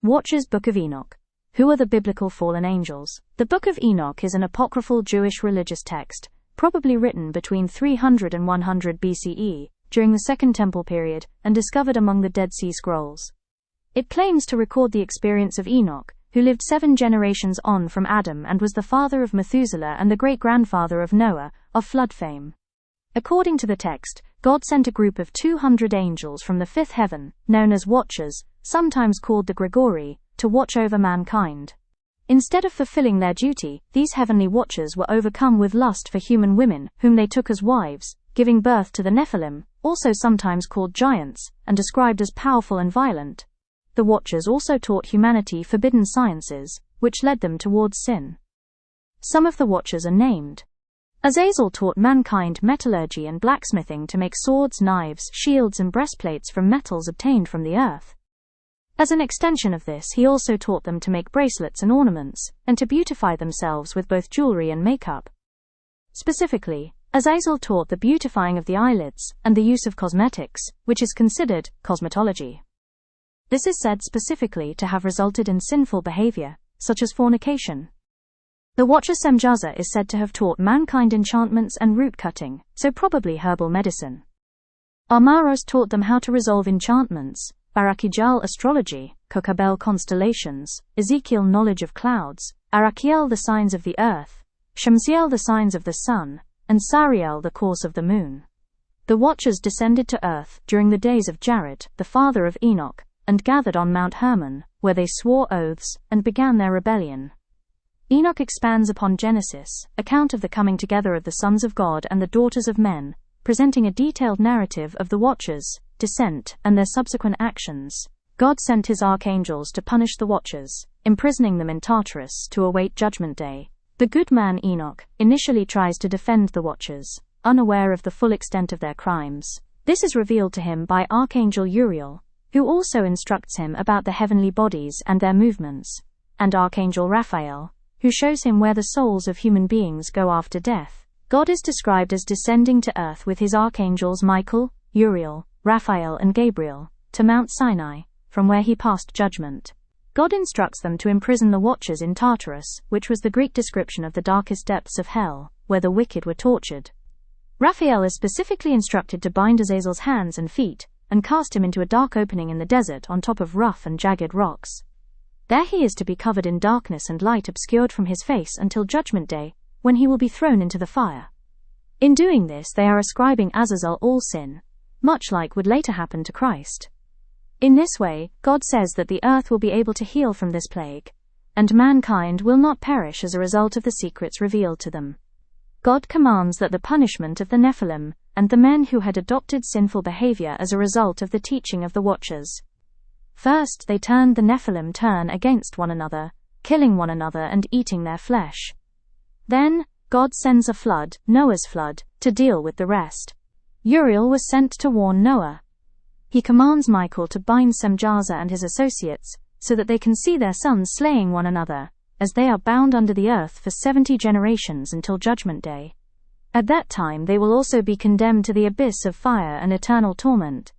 Watchers, Book of Enoch. Who are the biblical fallen angels? The Book of Enoch is an apocryphal Jewish religious text, probably written between 300 and 100 BCE, during the Second Temple period, and discovered among the Dead Sea Scrolls. It claims to record the experience of Enoch, who lived 7 generations on from Adam and was the father of Methuselah and the great-grandfather of Noah, of flood fame. According to the text, God sent a group of 200 angels from the fifth heaven, known as Watchers, sometimes called the Gregorii, to watch over mankind. Instead of fulfilling their duty, these heavenly watchers were overcome with lust for human women, whom they took as wives, giving birth to the Nephilim, also sometimes called giants, and described as powerful and violent. The watchers also taught humanity forbidden sciences, which led them towards sin. Some of the watchers are named. Azazel taught mankind metallurgy and blacksmithing to make swords, knives, shields and breastplates from metals obtained from the earth. As an extension of this, he also taught them to make bracelets and ornaments, and to beautify themselves with both jewelry and makeup. Specifically, Azazel taught the beautifying of the eyelids, and the use of cosmetics, which is considered cosmetology. This is said specifically to have resulted in sinful behavior, such as fornication. The watcher Semjaza is said to have taught mankind enchantments and root cutting, so probably herbal medicine. Armaros taught them how to resolve enchantments, Barakijal astrology, Kokabel constellations, Ezekiel knowledge of clouds, Arakiel the signs of the earth, Shamsiel the signs of the sun, and Sariel the course of the moon. The watchers descended to earth during the days of Jared, the father of Enoch, and gathered on Mount Hermon, where they swore oaths, and began their rebellion. Enoch expands upon Genesis, account of the coming together of the sons of God and the daughters of men, presenting a detailed narrative of the watchers' descent and their subsequent actions. God sent his archangels to punish the watchers, imprisoning them in Tartarus to await Judgment Day. The good man Enoch initially tries to defend the watchers, unaware of the full extent of their crimes. This is revealed to him by Archangel Uriel, who also instructs him about the heavenly bodies and their movements, and Archangel Raphael, who shows him where the souls of human beings go after death. God is described as descending to earth with his archangels Michael, Uriel, Raphael and Gabriel, to Mount Sinai, from where he passed judgment. God instructs them to imprison the watchers in Tartarus, which was the Greek description of the darkest depths of hell, where the wicked were tortured. Raphael is specifically instructed to bind Azazel's hands and feet, and cast him into a dark opening in the desert on top of rough and jagged rocks. There he is to be covered in darkness and light obscured from his face until Judgment Day, when he will be thrown into the fire. In doing this, they are ascribing Azazel all sin, much like would later happen to Christ. In this way, God says that the earth will be able to heal from this plague, and mankind will not perish as a result of the secrets revealed to them. God commands that the punishment of the Nephilim, and the men who had adopted sinful behavior as a result of the teaching of the watchers. First the Nephilim turn against one another, killing one another and eating their flesh. Then, God sends a flood, Noah's flood, to deal with the rest. Uriel was sent to warn Noah. He commands Michael to bind Semjaza and his associates, so that they can see their sons slaying one another, as they are bound under the earth for 70 generations until Judgment Day. At that time they will also be condemned to the abyss of fire and eternal torment.